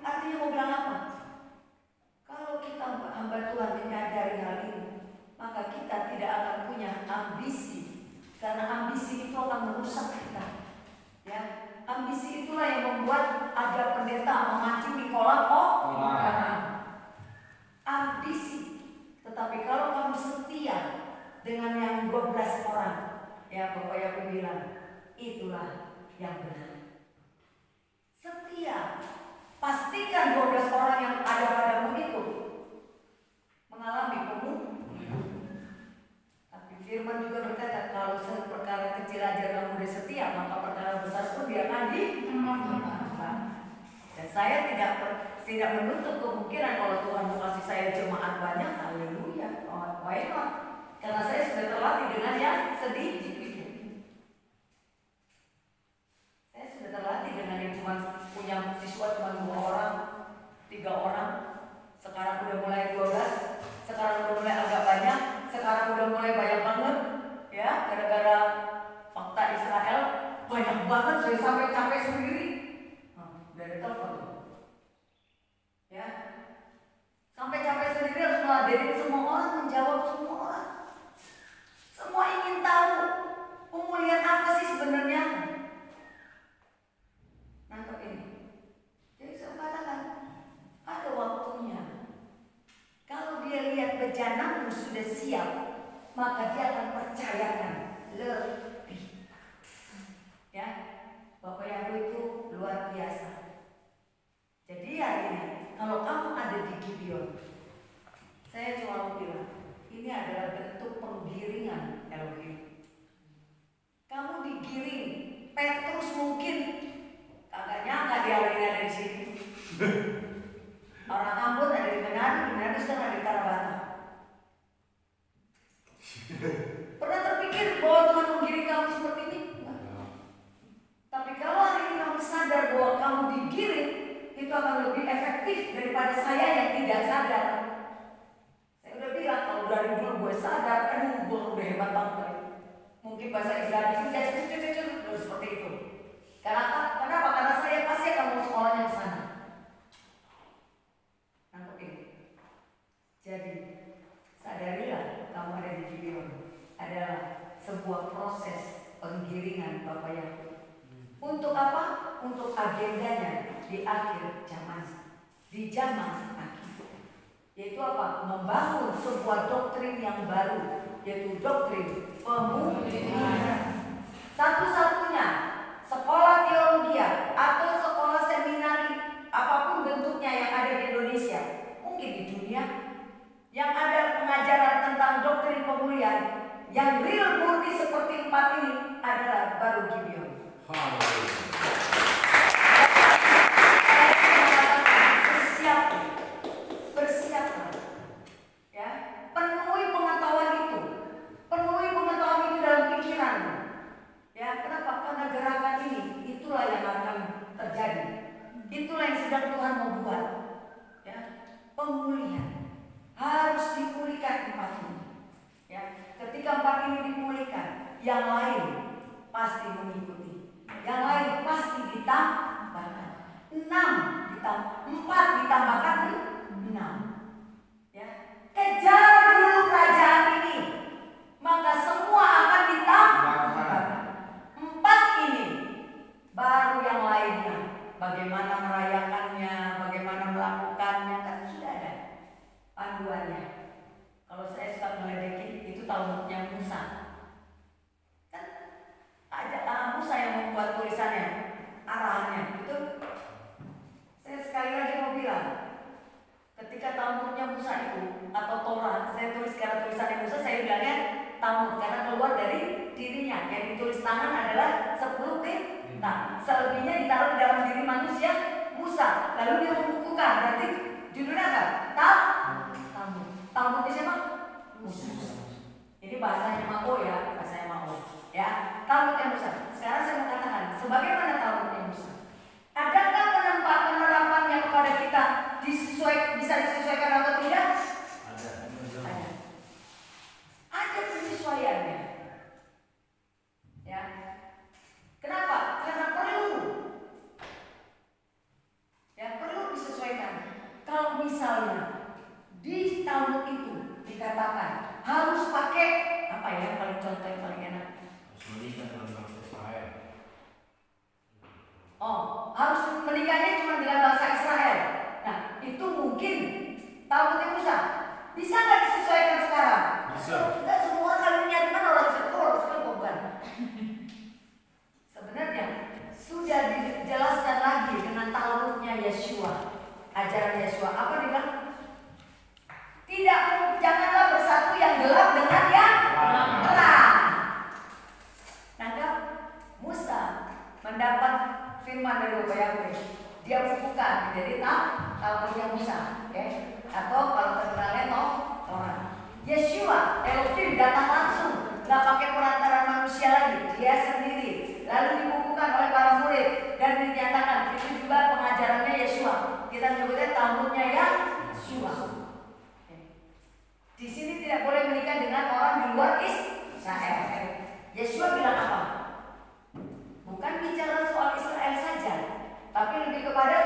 Artinya mau bilang ambisi itulah yang membuat ada pendeta memancing di kolam orang. Ambisi. Tetapi kalau kamu setia dengan yang 12 orang, ya Bapak Yakub bilang, itulah yang benar. Setia. Pastikan 12 orang yang ada padamu itu mengalami pemulihan. Tapi firman juga berkata, kalau perkara kecil aja kamu udah setia, maka perkara besar pun dia akan dimaafkan. Dan saya tidak menutup kemungkinan kalau Tuhan mau kasih saya jemaat banyak, haleluya, why not? Karena saya sudah terlatih dengan yang sedikit. Saya sudah terlatih dengan yang cuma punya siswa cuma 2 orang, 3 orang. Sekarang udah mulai 12, sekarang udah mulai agak banyak, sekarang udah mulai banyak banget, ya, gara-gara fakta Israel banyak banget, saya sampai capek sendiri. Udah ada telepon, ya, sampai capek sendiri harus meladenin semua orang, menjawab semua orang. Semua ingin tahu pemulihan apa sih sebenarnya. Nangkep ini. Jadi saya katakan ada waktunya. Kalau dia lihat bejanamu sudah siap, maka dia akan percayakan lebih. Ya, Bapak Yakub itu luar biasa. Jadi hari ini, kalau kamu ada di Gibeon, saya cuma mau bilang, ini adalah bentuk penggiringan Elohim. Kamu digiring, Petrus mungkin kagak nyangka dia hari ini ada di sini. Orang Ambon ada di Manado sedang ada di Tarabata. Pernah terpikir bahwa Tuhan menggiring kamu seperti ini? Enggak. Tapi kalau hari ini kamu sadar bahwa kamu digiring, itu akan lebih efektif daripada saya yang tidak sadar. Saya udah bilang, kalau dari dulu gue sadar, gue udah hebat banget. Mungkin bahasa Israel itu seperti itu. Kenapa? Karena saya pasti akan mau sekolahnya ke sana. Jadi, sadarilah kamu ada di Gibeon adalah sebuah proses penggiringan Bapak Yakub. Untuk apa? Untuk agendanya di akhir zaman, di zaman akhir. Yaitu apa? Membangun sebuah doktrin yang baru, yaitu doktrin pemulihan. Satu-satunya sekolah teologi atau sekolah seminari apapun bentuknya yang ada di Indonesia, mungkin di dunia, yang ada pengajaran tentang doktrin pemulihan yang real murni seperti 4 ini adalah baru Gibeon. Bersiaplah, ya, penuhi pengetahuan itu dalam pikiranmu. Ya, kenapa? Karena gerakan ini itulah yang akan terjadi. Itulah yang sedang Tuhan mau buat. Ya, pemulihan. Harus dipulihkan 4 ini. Ya, ketika 4 ini dipulihkan, yang lain pasti mengikuti. Yang lain pasti ditambahkan. 4 ditambahkan 6. Ya, kejar dulu kerajaan ini, maka semua akan ditambahkan. 4 ini baru yang lainnya. Bagaimana merayakannya, bagaimana melakukannya, kan sudah ada panduannya. Kalau saya suka meledekin, itu Talmudnya Musa. Kan ada Musa yang membuat tulisannya, arahannya. Itu saya sekali lagi mau bilang, ketika Talmudnya Musa itu atau Torah, saya tulis karena tulisannya Musa, saya bilangnya Talmud karena keluar dari dirinya. Yang ditulis tangan adalah 10 tinta. Selebihnya ditaruh di dalam diri manusia Musa. Lalu dia membukukan. Berarti judulnya apa? Talmud. Talmudnya siapa? Musa. Ini bahasanya Mako ya, bahasanya Mako. Ya, Talmudnya Musa. Sekarang saya mau katakan, sebagaimana Talmudnya Musa, adakah penerapannya kepada kita bisa disesuaikan atau tidak? Ada. Ada penyesuaiannya. Ya. Kenapa? Karena perlu. Ya, perlu disesuaikan. Kalau misalnya di Talmud itu dikatakan harus pakai apa ya, paling contoh yang paling enak? Yesua. Ajaran Yesua apa dia bilang? Tidak, janganlah bersatu yang gelap dengan yang terang. Nangkap? Musa mendapat firman dari Bapak Yahweh. Dia bukukan jadi Tauratnya Musa, ya. Atau kalau terkenalnya Torah. Yesua, Elohim datang langsung, nggak pakai perantaran manusia lagi, dia sendiri. Lalu dibukukan oleh para murid dan dinyatakan itu juga pengajarannya Yesua. Kita menyebutnya Talmudnya Yesua. Di sini tidak boleh menikah dengan orang di luar Israel. Yesua bilang apa? Bukan bicara soal Israel saja, tapi lebih kepada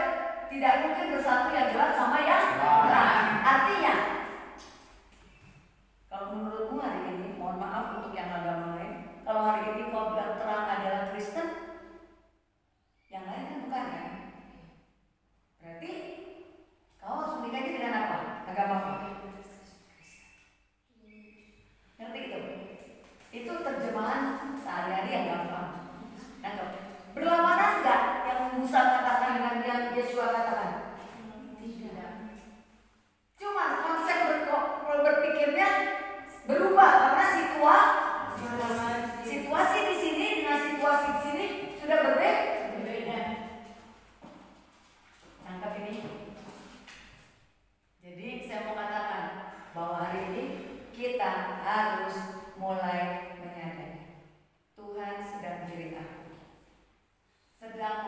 tidak mungkin bersatu yang gelap sama yang terang. Artinya, kalau menurutmu hari ini, mohon maaf untuk yang agama lain, kalau hari ini kau bilang terang adalah Kristen, yang lain kan bukan kan? Berarti kau harus menikahnya dengan apa? Agama apa? Ngerti itu? Itu terjemahan sehari-hari yang gampang. Berlawanan enggak yang Musa katakan dengan yang Yesua katakan? Tidak. Cuma konsep berpikirnya berubah karena situasi di sini dengan situasi di sini sudah berbeda. Tangkap ini. Jadi saya mau katakan bahwa hari ini kita harus mulai menyadari Tuhan sedang beritahu, sedang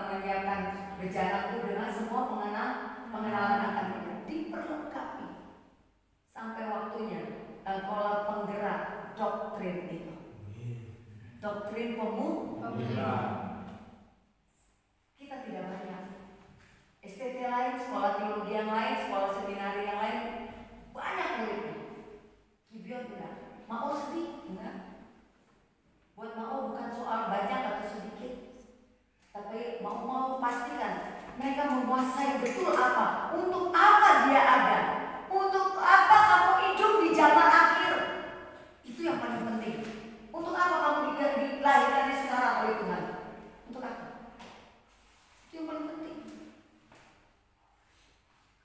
menyiapkan bejana itu dengan semua pengenalan akan kita diperlengkapi sampai waktunya kalau penggerak doktrin itu, doktrin pemuda. Kita tidak banyak STT lain, sekolah teologi yang lain, sekolah seminari yang lain banyak muridnya. Gibeon enggak, mau sedih enggak. Buat mau bukan soal banyak atau sedikit, tapi mau pastikan mereka menguasai betul apa, untuk apa dia ada, untuk apa kamu hidup di zaman akhir. Itu yang paling penting. Untuk apa kamu dilahirkan sekarang oleh Tuhan? Untuk apa? Itu yang paling penting.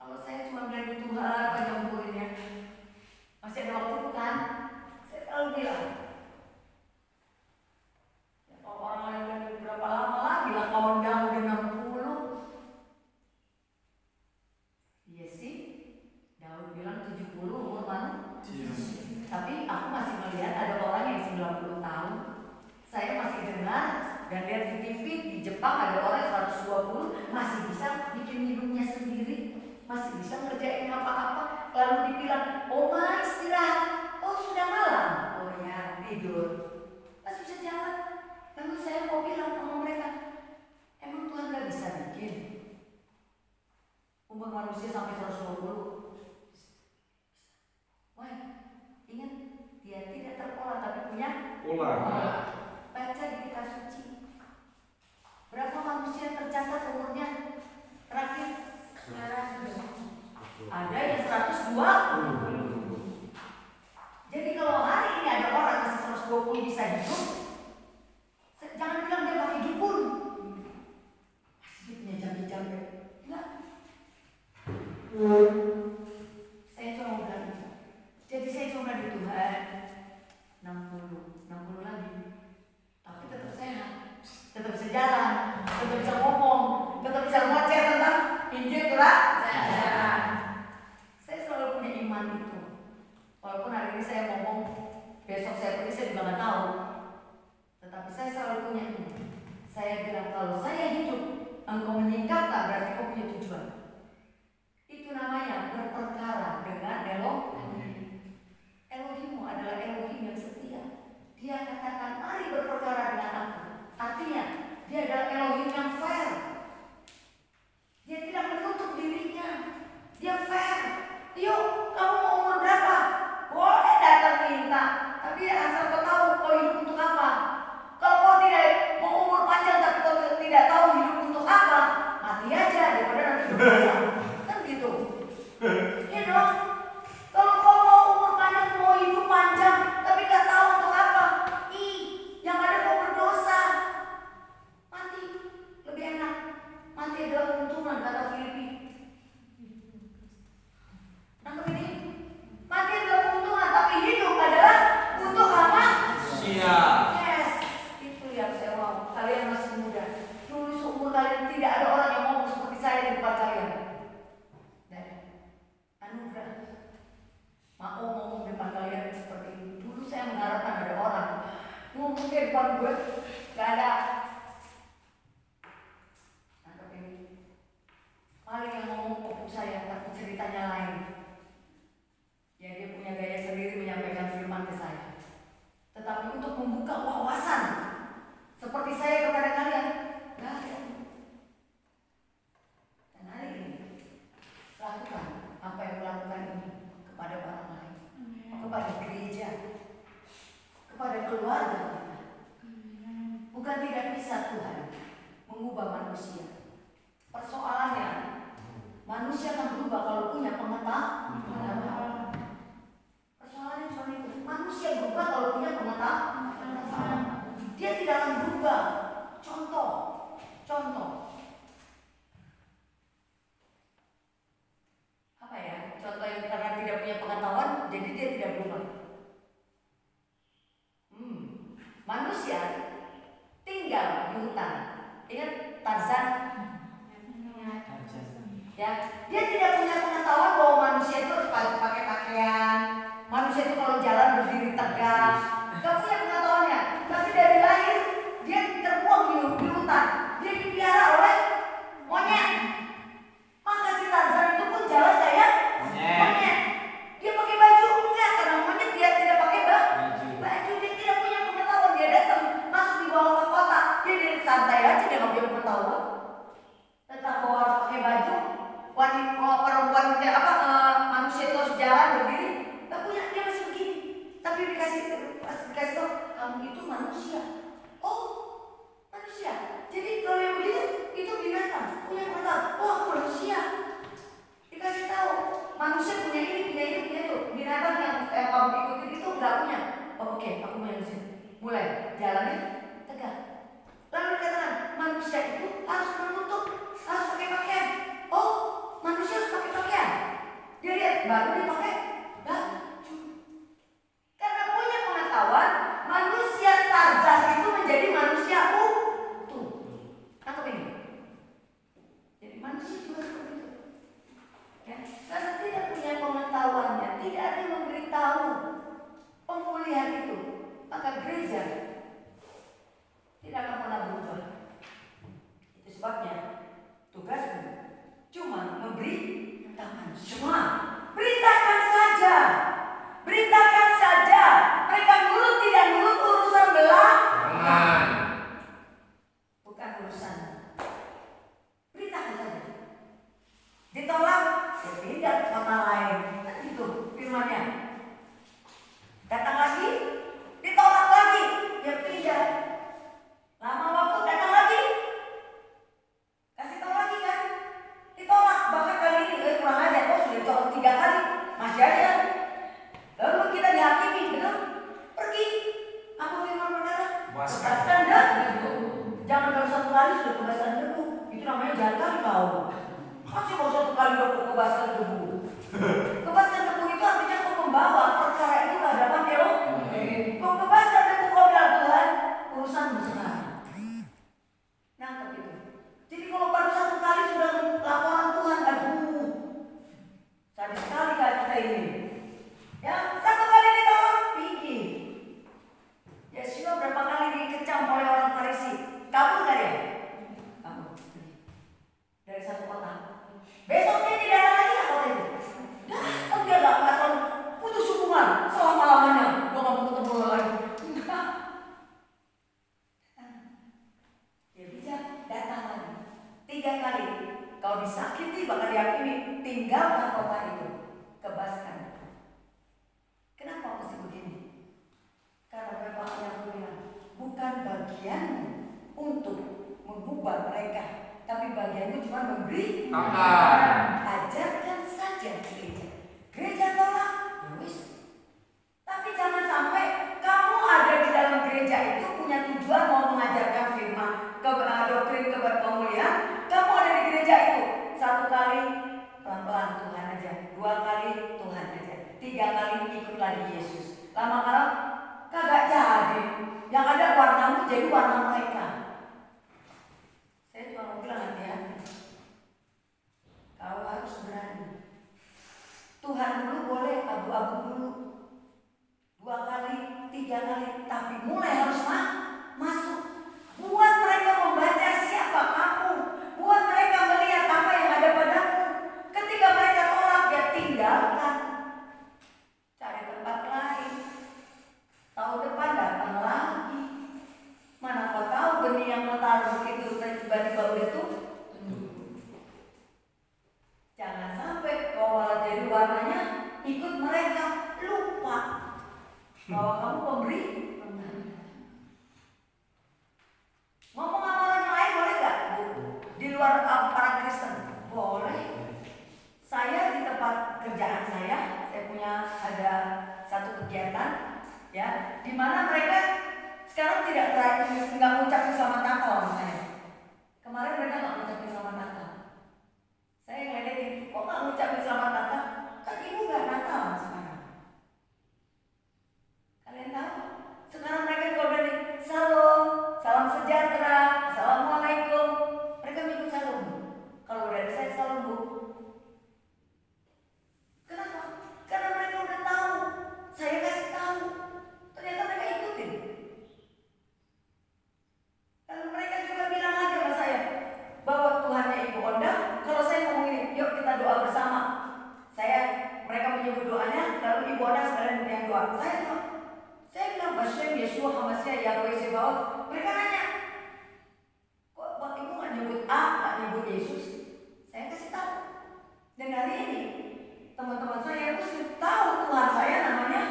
Kalau saya cuma bilang di Tuhan banyak muridnya, masih ada waktu bukan? Saya selalu bilang, orang lain kan berapa lama lagi lah kau undang udah 60. Iya sih, Daud bilang 70 umur mana? Tapi aku masih melihat ada orang yang 90 tahun. Saya masih dengar dan lihat di TV di Jepang ada orang 120 masih bisa bikin hidupnya sendiri, masih bisa ngerjain apa-apa. Lalu dibilang, oh ma istirahat, oh sudah malam, oh ya tidur, masih bisa jalan. Lalu saya mau bilang sama mereka, emang Tuhan gak bisa bikin umur manusia sampai 120? Wah, ingat dia tidak terpola tapi punya pola. Baca di kitab suci, berapa manusia tercatat umurnya terakhir? Ada yang 120. Jadi kalau hari ini ada orang masih 120 bisa hidup, jangan bilang dia pakai dukun. Masih punya jambi-jambi. Enggak. Saya cuma bilang itu. Jadi saya cuma di Tuhan 60 lagi. Tapi tetap sehat, tetap bisa jalan, tetap bisa ngomong, tetap bisa ngoceh tentang Injil kerajaan. Saya selalu punya iman itu. Walaupun hari ini saya ngomong, besok saya pergi saya juga nggak tahu. Tetapi saya selalu punya ini. Saya bilang kalau saya hidup, engkau meningkat tak berarti kau punya tujuan. Itu namanya berperkara dengan Elohim. Elohimmu adalah Elohim yang setia. Dia katakan mari berperkara dengan aku. Artinya dia adalah Elohim yang fair. Dia tidak menutup dirinya. Dia fair. Yuk kamu mau umur berapa? Boleh datang minta. Tapi asal kau tahu kau hidup untuk apa. Kalau kau tidak mau umur panjang tapi kau tidak tahu hidup untuk apa, mati aja daripada nanti berdosa. Kan gitu. Iya dong. Kalau kau mau umur panjang, mau hidup panjang tapi gak tahu untuk apa, yang ada kau berdosa, mati. tidak ada orang yang ngomong seperti saya di depan kalian. Dan anugerah mau ngomong di depan kalian seperti ini. Dulu saya mengharapkan ada orang ngomong di depan gue, gak ada. Nangkep ini. Paling yang ngomong opung saya, tapi ceritanya lain. Ya, dia punya gaya sendiri menyampaikan firman ke saya. Tetapi untuk membuka wawasan seperti saya kepada kalian, gak ada. Dan hari ini lakukan apa yang melakukan ini kepada orang lain, kepada gereja, kepada keluarga kita. Bukan tidak bisa Tuhan mengubah manusia. Persoalannya, manusia akan berubah kalau punya pengetahuan. Persoalannya cuma itu. Manusia berubah kalau punya pengetahuan. Dia tidak akan berubah. Contoh. Apa ya? Contoh yang karena tidak punya pengetahuan, jadi dia tidak berubah. Manusia tinggal di hutan. Ingat Tarzan? Ya, dia tidak punya pengetahuan bahwa manusia itu harus pakai pakaian. Manusia itu kalau jalan berdiri tegak. Gak punya pengetahuannya. Tapi dari lahir dia terbuang di hutan. Dia dipiara oleh monyet. Maka si Tarzan itu pun jalan kayak monyet. Dia pakai baju enggak, karena monyet dia tidak pakai baju. Dia tidak punya pengetahuan. Dia datang masuk di bawah ke kota. Dia dari santai aja, dia nggak punya pengetahuan tentang bahwa harus pakai baju. Perempuan manusia itu harus jalan berdiri. Gak punya, dia masih begini. Tapi dikasih tahu, kamu itu manusia. Oh, manusia. Jadi kalau yang begitu itu binatang. Punya pengetahuan. Oh, aku manusia. Dikasih tahu, manusia punya ini, punya itu. Binatang yang kamu ikutin itu nggak punya. Oh, oke, aku manusia. Mulai jalannya tegak. Lalu dikatakan manusia itu harus menutup, harus pakai pakaian. Oh, manusia harus pakai pakaian. Dia lihat, baru dia pakai baju. Karena punya pengetahuan, manusia Tarzan itu menjadi manusia utuh. Tangkap ini. Jadi manusia juga seperti itu. Ya, karena tidak punya pengetahuannya, tidak ada yang memberitahu pemulihan itu, maka gereja tidak akan pernah berubah. Itu sebabnya tugasmu cuma memberitakan. Cuma beritakan saja. Mereka nurut tidak nurut urusan belakangan, bukan urusan. Beritakan saja. Ditolak, ya pindah ke kota lain. Kan itu firmannya. Datang lagi, ditolak lagi, ya pindah. Lama waktu datang lagi, kasih tahu lagi kan, ditolak. Bahkan kali ini kurang aja, sudah ditolak 3 kali, masih aja. Lalu kita dihakimi, benar? Pergi. Apa firman berkata? Bebaskan debu. Jangan baru 1 kali sudah bebaskan debu. Itu namanya jangan kau. Masih mau 1 kali udah bebaskan debu. Bebaskan debu itu artinya kau membawa perkara itu ke hadapan Elohim. Kau bebaskan debu, kau bilang Tuhan, urusanmu sekarang. Nangkep itu. Jadi kalau baru 1 kali sudah laporan Tuhan, aduh, sadis sekali kata ini. Ya, 1 kali ditolak, pergi. Yesua berapa kali dikecam oleh orang Farisi? Kabur gak dia? Kabur. Dari 1 kota. Besoknya tidak ada lagi kota itu. Datang dia gak asal putus hubungan selama-lamanya. Gua gak mau ketemu lagi. Dia bisa datang lagi 3 kali. Kau disakiti bahkan dihakimi, tinggalkan kota itu, kebaskan. Kenapa mesti begini? Karena Bapak yang mulia, bukan bagianmu untuk mengubah mereka, tapi bagianmu cuma memberi. Ajarkan saja gereja. Gereja tolak, wis. Tapi jangan sampai kamu ada di dalam gereja itu punya tujuan mau mengajarkan firman, doktrin pemulihan. Kamu ada di gereja itu 1 kali pelan-pelan Tuhan aja, 2 kali Tuhan aja, 3 kali ikut lagi Yesus. Lama-lama kagak jadi. Yang ada warnamu jadi warna mereka. Saya cuma mau bilang hati-hati. luar para Kristen? Boleh. Saya di tempat kerjaan saya punya ada satu kegiatan ya, di mana mereka sekarang tidak berani nggak ngucapin selamat Natal sama saya. Kemarin mereka nggak ngucapin selamat Natal. Saya ngeliatin, kok nggak ngucapin selamat Natal? Kan ibu nggak Natal sekarang. Kalian tahu? Sekarang mereka kalau berani salam, salam sejahtera, assalamualaikum, mereka ikut salam. Kalau dari saya salam bu. Kenapa? Karena mereka udah tahu. Saya kasih tahu. Ternyata mereka ikutin. Lalu mereka juga bilang lagi sama saya bahwa Tuhannya Ibu Onda. Kalau saya ngomong ini, yuk kita doa bersama. Mereka menyebut doanya, lalu Ibu Onda sekalian yang doa. Saya bilang Bashem Yeshua Hamasya Yahweh Sebaot. Mereka nanya, kok buat ibu nggak nyebut A, nggak nyebut Yesus? Saya kasih tahu. Dan hari ini teman-teman saya Muslim tahu Tuhan saya namanya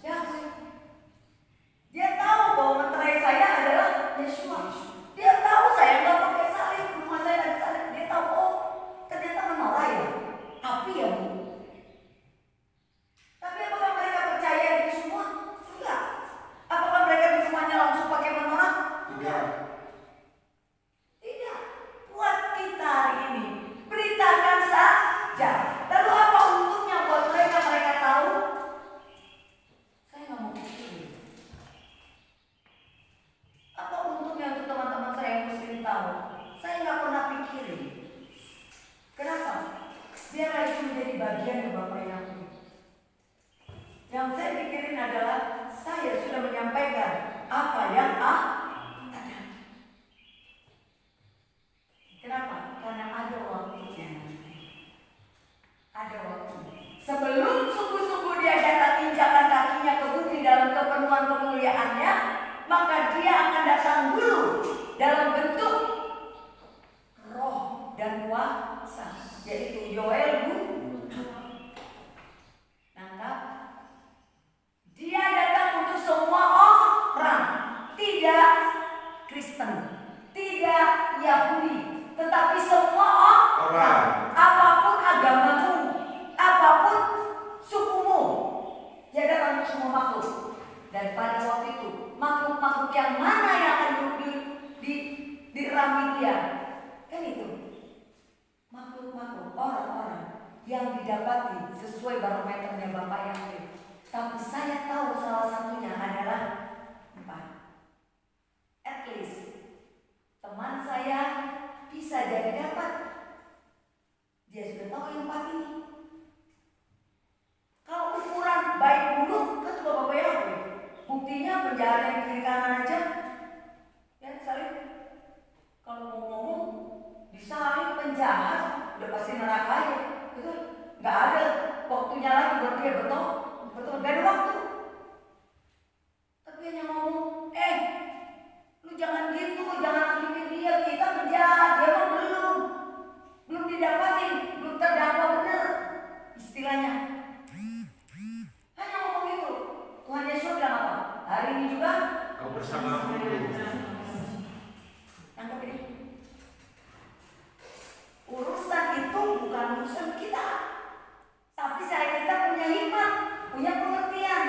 Yahweh. Dia tahu bahwa meterai saya adalah Yeshua. Dia tahu saya nggak pakai salib, rumah saya ada salib. Dia tahu, oh ternyata meterai ya, api ya bu. Tapi apakah mereka percaya itu semua? Enggak. Apakah mereka di rumahnya langsung pakai menorah? Enggak. Tidak. Buat kita hari ini, beritakan saja. Lalu apa untungnya buat mereka? Mereka tahu? Saya nggak mau pikirin. Apa untungnya untuk teman-teman saya yang Muslim tahu? Saya nggak pernah pikirin. Kenapa? Biarlah itu menjadi bagian dari Bapak yang aku. Yang saya pikirin adalah saya sudah menyampaikan apa yang ada. Kenapa? Karena ada waktunya. Ada waktu. Sebelum sungguh-sungguh dia datang injakan kakinya ke bumi dalam kepenuhan kemuliaannya, maka dia akan datang dulu dalam bentuk roh dan kuasa, yaitu Yoel 2. Nangkap? Dia datang untuk semua orang, tidak Kristen, tidak Yahudi, tetapi semua orang. Apapun agamamu, apapun sukumu, dia datang untuk semua makhluk. Dan pada waktu itu, makhluk-makhluk yang mana yang akan dirami dia? Kan itu. Makhluk-makhluk, orang-orang yang didapati sesuai barometernya Bapak Yahweh. Tapi saya tahu salah satunya adalah 4. At least teman saya bisa jadi dapat. Dia sudah tahu yang 4 ini. Kalau ukuran baik buruk, ketua Bapak Yahweh. Buktinya penjahat yang kiri kanan aja, ya salib. Kalau mau ngomong, disalib penjahat, udah pasti neraka ya, betul? Nggak ada waktunya lagi buat dia betul, nggak ada waktu. Tapi hanya ngomong, lu jangan gitu, jangan hakimin dia, kita penjahat, dia mah belum didapatin, belum terdakwa benar, istilahnya. Hanya ngomong gitu. Tuhan Yesus bilang apa? Hari ini juga kau bersamaku. Nangkep ini. Urusan itu bukan urusan kita, tapi kita punya hikmat, punya pengertian.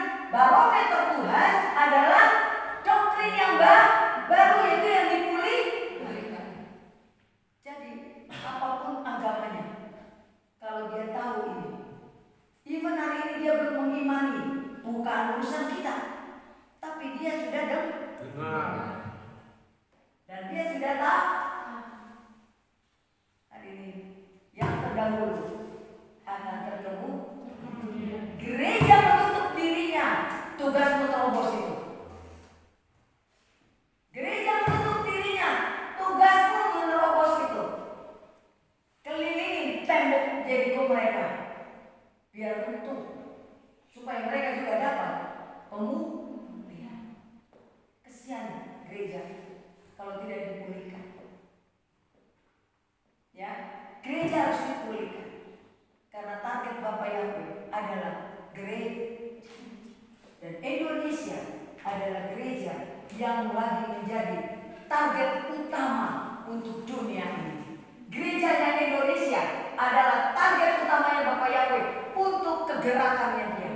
pergerakannya dia.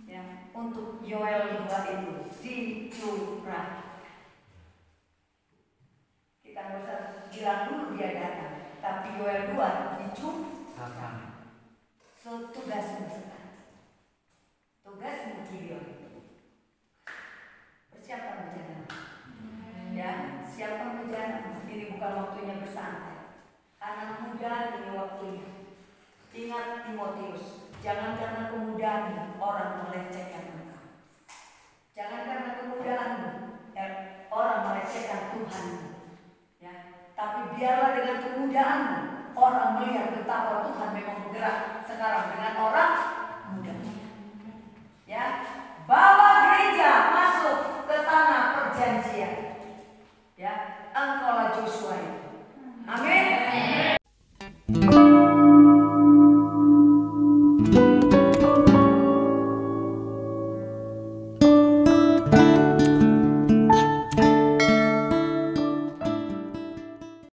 Ya, untuk Yoel 2 itu dicurah. Kita nggak usah bilang dulu dia datang, tapi Yoel 2 dicurahkan. So tugasmu sekarang, tugasmu Gideon, bersiapkan bencana. Ya, siapkan bencana. Ini bukan waktunya bersantai. Anak muda ini waktunya. Ingat Timotius, jangan karena kemudahan orang melecehkan engkau. Jangan karena kemudahan orang melecehkan Tuhan. Ya, tapi biarlah dengan kemudahan orang melihat betapa Tuhan memang bergerak sekarang dengan orang